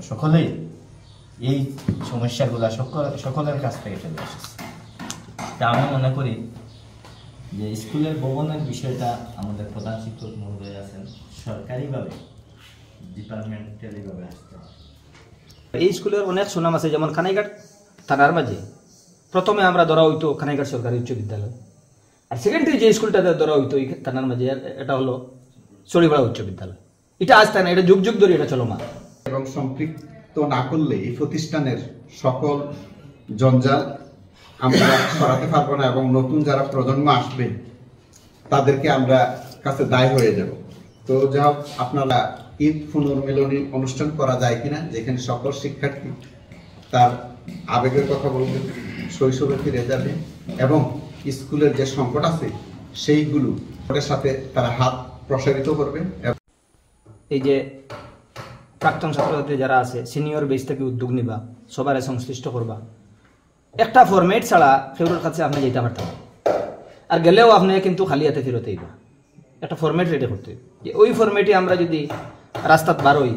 সকলেই এই সমস্যাগুলো সকলের কাছ থেকে চলে এসেছে। তা আমি মনে করি যে স্কুলের ভবনের বিষয়টা আমাদের প্রধান শিক্ষক মহোদয় আছেন, সরকারিভাবে ডিপার্টমেন্টালিভাবে আসতে হবে। এই স্কুলের অনেক সুনাম আছে, যেমন খানাইঘাট থানার মাঝে প্রথমে আমরা ধরা হইতো খানাইঘাট সরকারি উচ্চ বিদ্যালয়, আর সেকেন্ডারি যে স্কুলটাতে ধরা হইতো এই থানার মাঝে এটা হলো চড়িপাড়া উচ্চ বিদ্যালয়। এটা আজ তাই না, এটা যুগ যুগ ধরে এটা চলমান। এবং সম্পৃক্ত না করলে এই প্রতিষ্ঠানের সকল জঞ্জাল আমরা সরাতে পারবো না, এবং নতুন যারা প্রজন্ম আসবে তাদেরকে আমরা কাছে দায় হয়ে যাব। তো যা হোক, আপনারা ঈদ পুনর্মিলনী অনুষ্ঠান করা যায় কিনা, যেখানে সকল শিক্ষার্থী তার আবেগের কথা বলবে, শৈশবে ফিরে যাবে এবং স্কুলের যে সংকট আছে সেইগুলোর সাথে তারা হাত প্রসারিত করবে। এই যে প্রাক্তন ছাত্রছাত্রী যারা আছে সিনিয়র বেস থেকে উদ্যোগ নিবা, সবার সংশ্লিষ্ট করবা। একটা ফরম্যাট ছাড়া কেউর কাছে আপনি যেতে পারতেন, আর গেলেও আপনি কিন্তু খালি হাতে ফেরত আইবা। একটা ফরম্যাট রেডি করতে, যে ওই ফরম্যাটে আমরা যদি রাস্তাত বারোই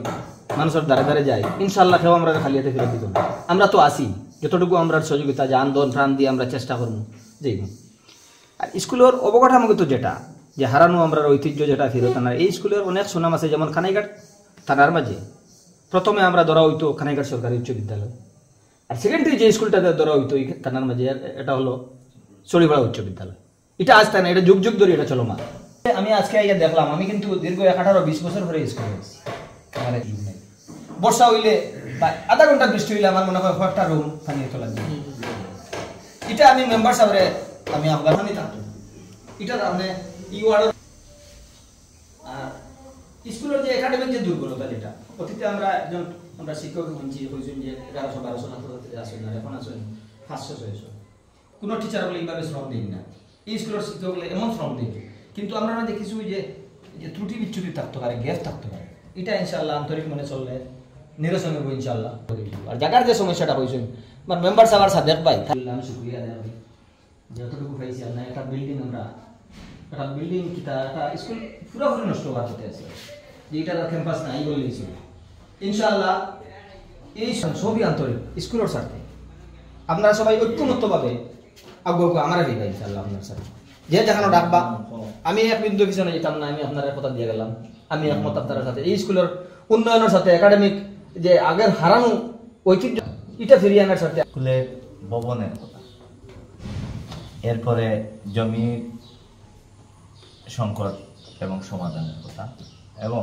মানুষের দ্বারে দ্বারে যাই, ইনশাল্লাহ কেউ আমরা খালি হাতে ফেরত দিত না। আমরা তো আসি, যতটুকু আমরা সহযোগিতা যে আন্দোলন প্রাণ দিয়ে আমরা চেষ্টা করবো যাইব। আর স্কুলের অবকাঠামোগত যেটা যে হারানো আমরা ঐতিহ্য যেটা ফেরত আনার, এই স্কুলের অনেক সুনাম আছে, যেমন খানাইঘাট থানার মাঝে প্রথমে আমরা ধরা হইতো খানাইঘাট সরকারি উচ্চ বিদ্যালয়, আর সেকেন্ডারি যে স্কুলটাতে ধরা হইতো এই থানার মাঝে এটা হলো চড়িপাড়া উচ্চ বিদ্যালয়। এটা আজ তাই না, এটা যুগ যুগ ধরে এটা চলমান। আমি আজকে আগে দেখলাম, আমি কিন্তু দীর্ঘ 18-20 বছর ধরে স্কুলে আছি। আমার যুগ নেই, বর্ষা হইলে আধা ঘন্টা বৃষ্টি হইলে আমার মনে হয় কয়েকটা রুম পানিয়ে তোলা যায়। এটা আমি মেম্বার সাহেবের আমি আহ্বান থাকতো, এটা আপনি স্কুলের যে একাডেমিক যে দুর্বলতা, যেটা অতীতে আমরা শিক্ষক শুনছি হয়েছেন যে 1100-1200 ছাত্রছাত্রী আসেন, আর এখন আসেন 500-600। কোনো টিচার বলে এইভাবে শ্রম দিন না, এই স্কুলের শিক্ষক বলে এমন শ্রম দিন, কিন্তু আমরা দেখেছি যে ত্রুটি বিচ্যুতি থাকতে পারে, গ্যাপ থাকতে পারে। এটা ইনশাল্লাহ আন্তরিক মনে চললে নিরসন হইব ইনশাল্লাহ। আর জায়গার যে সমস্যাটা হয়েছেন আমার মেম্বার সাহেব সাদেক ভাই, আমি শুক্রিয়া দেওয়া যতটুকু পাইছি। আপনার একটা বিল্ডিং একটা স্কুল পুরোপুরি নষ্ট হওয়ার হতে আছে, যে এটা ক্যাম্পাস নাই বললেই ছিল। ইনশাল্লাহ এই সবই আন্তরিক স্কুলের স্বার্থে আপনারা সবাই ঐক্যমত্যভাবে আগ্রহ আমার দিবা ইনশাল্লাহ। আপনার সাথে যে যেখানে ডাকবা, আমি এক বিন্দু পিছনে যেতাম না, আমি আপনার কথা দিয়ে গেলাম। আমি একমত আপনার সাথে, এই স্কুলের উন্নয়নের সাথে একাডেমিক যে আগের হারানো ঐতিহ্য এটা ফিরিয়ে আনার সাথে স্কুলের ভবনের কথা, এরপরে জমি সংকট এবং সমাধানের কথা, এবং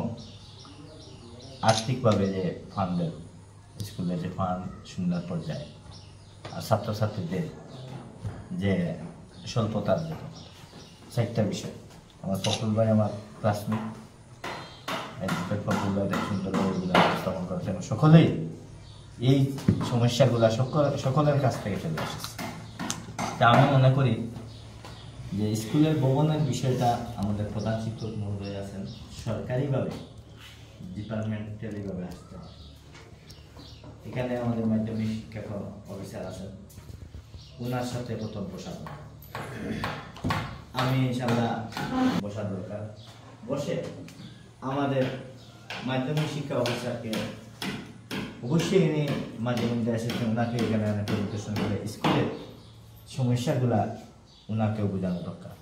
আর্থিকভাবে যে ফান্ডের স্কুলের যে ফান্ড শূন্যের পর্যায়ে, আর ছাত্রছাত্রীদের যে স্বল্পতার যে 4টা বিষয়। আমার ফখরুল ভাই আমার ক্লাসমেট, ফখরুল ভাই সুন্দরভাবে উপস্থাপন করেছেন, এবং সকলেই এই সমস্যাগুলো সকলের কাছ থেকে চলে এসেছে। তা আমি মনে করি যে স্কুলের ভবনের বিষয়টা আমাদের প্রধান শিক্ষক মহোদয় আছেন, সরকারিভাবে ডিপার্টমেন্টালিভাবে আসতে হবে। এখানে আমাদের মাধ্যমিক শিক্ষা অফিসার আছেন, ওনার সাথে প্রথম বসানো, আমি ইনশাল্লাহ বসার দরকার, বসে আমাদের মাধ্যমিক শিক্ষা অফিসারকে অবশ্যই ইনি মাঝে মধ্যে এসেছেন, ওনাকে এখানে পরিদর্শন করে স্কুলের সমস্যাগুলা ওনাকেও বোঝানো দরকার।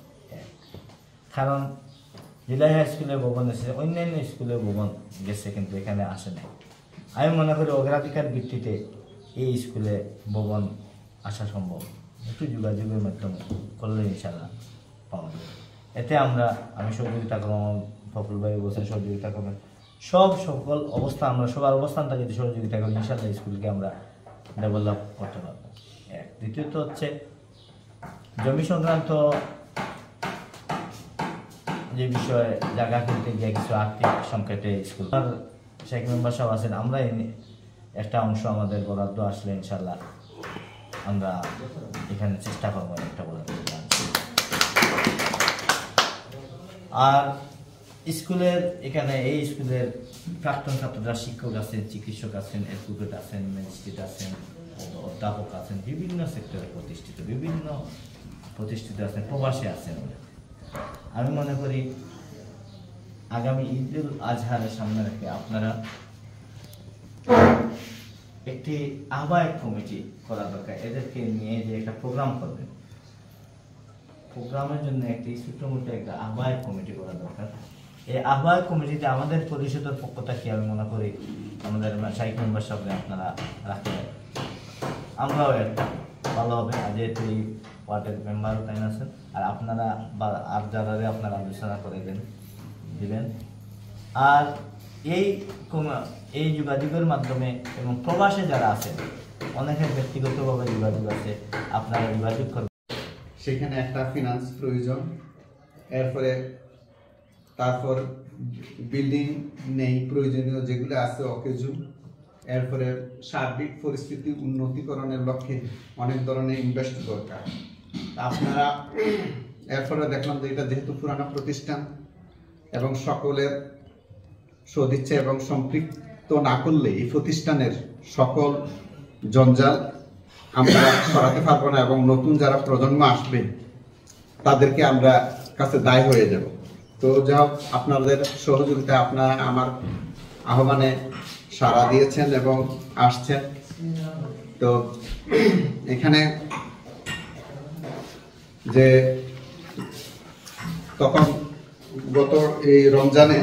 কারণ জেলা হাই স্কুলের ভবন এসেছে, অন্যান্য স্কুলের ভবন গেছে, কিন্তু এখানে আসে নাই। আমি মনে করি অগ্রাধিকার ভিত্তিতে এই স্কুলে ভবন আসা সম্ভব, একটু যোগাযোগের মাধ্যমে করলে ইনশাল্লাহ পাওয়া যাবে। এতে আমি সহযোগিতা করবো, ফখরুল ভাই বলছেন সহযোগিতা করবেন, সকল অবস্থা আমরা সবার অবস্থানটা যদি সহযোগিতা করি, ইনশাল্লাহ স্কুলকে আমরা ডেভেলপ করতে পারবো। দ্বিতীয়ত হচ্ছে জমি সংক্রান্ত যে বিষয়ে, জায়গা কিনতে গিয়ে কিছু আর্থিক সংকটে স্কুল শেখ মেম্বার সাহেব আছেন, আমরা একটা অংশ আমাদের বরাদ্দ আসলে ইনশাল্লাহ আমরা এখানে চেষ্টা করবো একটা বরাদ্দ। আর স্কুলের এখানে এই স্কুলের প্রাক্তন ছাত্ররা শিক্ষক আছেন, চিকিৎসক আছেন, অ্যাডভোকেট আছেন, ম্যাজিস্ট্রেট আছেন, অধ্যাপক আছেন, বিভিন্ন সেক্টরে প্রতিষ্ঠিত আছেন, প্রবাসী আছেন। আমি মনে করি আগামী ঈদুল আজহারের সামনে রেখে আপনারা একটি আহ্বায়ক কমিটি করা দরকার। এদেরকে নিয়ে যে একটা প্রোগ্রাম করবে, প্রোগ্রামের জন্য একটি ছোট্ট একটা আহ্বায়ক কমিটি করা দরকার। এই আহ্বায়ক কমিটিতে আমাদের পরিষদের পক্ষ থেকে আমি মনে করি আমাদের শাইখ মেম্বার সাহেব আপনারা রাখতে পারেন, আমরাও একটা ভালো হবে। যেহেতু এই ওয়ার্ডের মেম্বারও তাই আছেন, আর আপনারা বা আর যারা আপনারা আলোচনা করে দিবেন। আর এই যোগাযোগের মাধ্যমে এবং প্রবাসে যারা আছেন, অনেকের ব্যক্তিগতভাবে যোগাযোগ আছে, আপনারা যোগাযোগ করবেন। সেখানে একটা ফিনান্স প্রয়োজন, এরপরে তারপর বিল্ডিং নেই, প্রয়োজনীয় যেগুলো আছে অকেজু, এরপরে সার্বিক পরিস্থিতি উন্নতিকরণের লক্ষ্যে অনেক ধরনের ইনভেস্ট দরকার। আপনারা এরপরে দেখলাম যে এটা যেহেতু পুরানো প্রতিষ্ঠান এবং সকলের সদিচ্ছা এবং সম্পৃক্ত না করলে এই প্রতিষ্ঠানের সকল জঞ্জাল আমরা সরাতে পারবো না এবং নতুন যারা প্রজন্ম আসবে তাদেরকে আমরা কাছে দায় হয়ে যাব। তো যা হোক, আপনাদের সহযোগিতা, আপনারা আমার আহ্বানে সাড়া দিয়েছেন এবং আসছেন। তো এখানে যে তখন গত এই রমজানে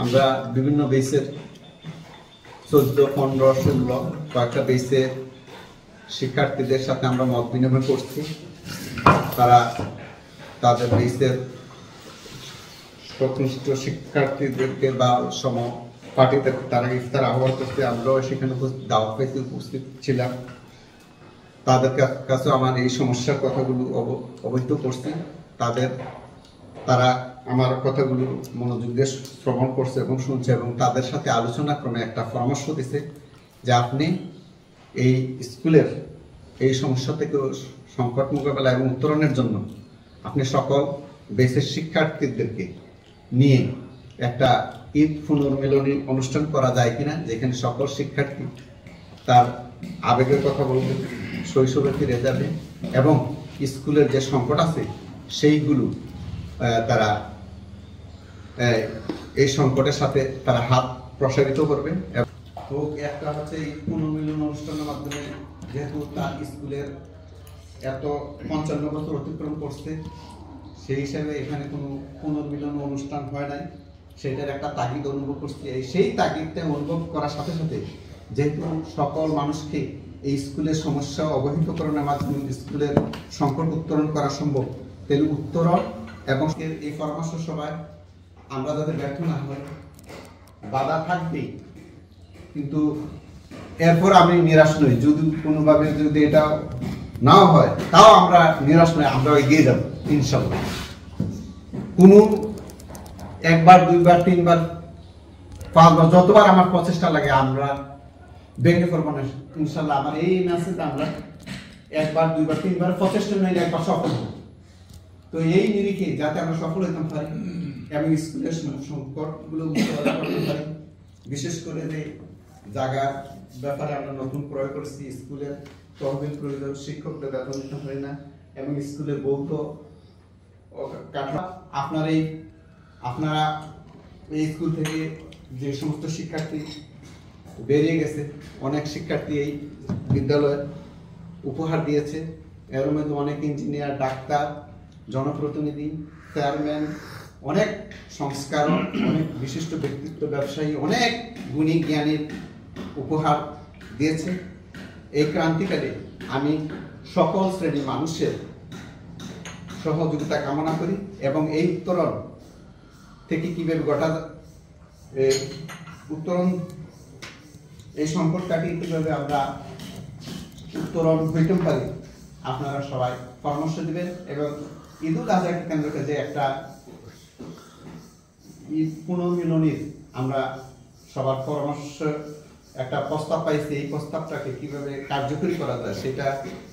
আমরা বিভিন্ন বেসের 14, 15, 16 কয়েকটা বেসের শিক্ষার্থীদের সাথে আমরা মত বিনিময় করছি। তারা তাদের বেসের প্রতিষ্ঠিত শিক্ষার্থীদেরকে বা পার্টিতে তারা ইফতার আহ্বান করতে, আমরাও সেখানে দাওয়াত পেতে উপস্থিত ছিলাম। তাদের কাছে আমার এই সমস্যার কথাগুলো অবহিত করছি। তারা আমার কথাগুলো মনোযোগ দিয়ে শ্রবণ করছে এবং শুনছে এবং তাদের সাথে আলোচনা ক্রমে একটা পরামর্শ দিছে যে আপনি এই স্কুলের এই সমস্যা থেকে সংকট মোকাবেলা এবং উত্তরণের জন্য আপনি সকল বেসের শিক্ষার্থীদেরকে নিয়ে একটা ঈদ পুনর্মিলনী অনুষ্ঠান করা যায় কিনা, যেখানে সকল শিক্ষার্থী তার আবেগের কথা বলবে, শৈশবে ফিরে যাবে এবং স্কুলের যে সংকট আছে সেইগুলো তারা এই সংকটের সাথে তারা হাত প্রসারিত করবে। তো একটা হচ্ছে এই পুনর্মিলন অনুষ্ঠানের মাধ্যমে, যেহেতু তার স্কুলের এত 55 বছর অতিক্রম করছে, সেই হিসাবে এখানে কোনো পুনর্মিলন অনুষ্ঠান হয় নাই, সেটার একটা তাগিদ অনুভব করছি। সেই তাগিদটা অনুভব করার সাথে সাথে যেহেতু সকল মানুষকে এই স্কুলের সমস্যা অবহিতকরণের মাধ্যমে স্কুলের সংকট উত্তরণ করা সম্ভব, তাহলে উত্তরণ এবং এই পরামর্শ সভায় আমরা যাতে ব্যর্থ না হয়, বাধা থাকবেই, কিন্তু এরপর আমি নিরাশ নই। যদি কোনোভাবে যদি এটা নাও হয় তাও আমরা নিরাশ নই, আমরা এগিয়ে যাব ইনশাল্লাহ। কোনো একবার, দুইবার, তিনবার, 5 বার, যতবার আমার প্রচেষ্টা লাগে আমরা ভেঙে পড়বো না ইনশাল্লাহ। আমার এই মেসেজ আমরা একবার, দুইবার, তিনবার প্রচেষ্টা নিলে একবার সফল হব। তো এই নিরিখে যাতে আমরা সফল হতে পারি এবং স্কুলের সংকটগুলো মোকাবেলা করতে পারি, বিশেষ করে যে জায়গার ব্যাপারে আমরা নতুন ক্রয় করেছি, স্কুলের তহবিল প্রয়োজন, শিক্ষকদের বেতন দিতে পারি না এবং স্কুলের ভৌত কাঠামো আপনারা এই স্কুল থেকে যে সমস্ত শিক্ষার্থী বেরিয়ে গেছে, অনেক শিক্ষার্থী এই বিদ্যালয়ে উপহার দিয়েছে। এর মধ্যে অনেক ইঞ্জিনিয়ার, ডাক্তার, জনপ্রতিনিধি, চেয়ারম্যান, অনেক সংস্কারক, অনেক বিশিষ্ট ব্যক্তিত্ব, ব্যবসায়ী, অনেক গুণী জ্ঞানীর উপহার দিয়েছে। এই ক্রান্তিকালে আমি সকল শ্রেণী মানুষের সহযোগিতা কামনা করি এবং এই উত্তরণ থেকে কিভাবে উত্তরণ এই সংকট কাটিয়ে কিভাবে আমরা উত্তরণ হইতে পারি, আপনারা সবাই পরামর্শ দিবেন। এবং ঈদুল আজহাকে কেন্দ্র করে যে একটা ঈদ পুনর্মিলনীর আমরা সবার পরামর্শ একটা প্রস্তাব পাইছি, এই প্রস্তাবটাকে কিভাবে কার্যকরী করা যায় সেটা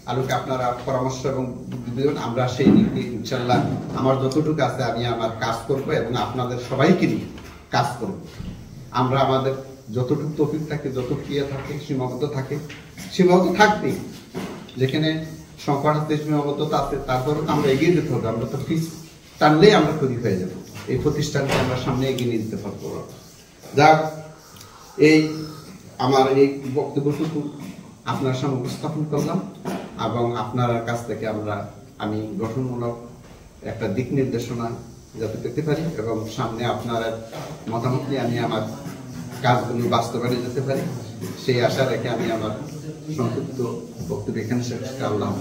আলোকে আপনারা পরামর্শ এবং বুদ্ধি দিবেন। আমরা সেই দিকে ইনশাল্লাহ আমার যতটুকু আছে আমি আমার কাজ করব এবং আপনাদের সবাইকে নিয়ে কাজ করব। আমরা আমাদের যতটুকু তৌফিক থাকে, যতটুকু ইয়ে থাকে, সীমাবদ্ধ থাকবে, যেখানে সংকট আছে, সীমাবদ্ধতা আছে, তারপরে আমরা এগিয়ে যেতে হবে। আমরা তো ফিস টানলেই আমরা তৈরি হয়ে যাব, এই প্রতিষ্ঠানকে আমরা সামনে এগিয়ে নিয়ে যেতে পারবো। যাক, এই আমার এই বক্তব্যটুকু আপনার সামনে উপস্থাপন করলাম এবং আপনার কাছ থেকে আমি গঠনমূলক একটা দিক নির্দেশনা যাতে পেতে পারি এবং সামনে আপনার মতামত নিয়ে আমি আমার কাজগুলো বাস্তবায়নে যেতে পারি সেই আশা রেখে আমি আমার সংক্ষিপ্ত বক্তব্য এখানে শেষ করলাম।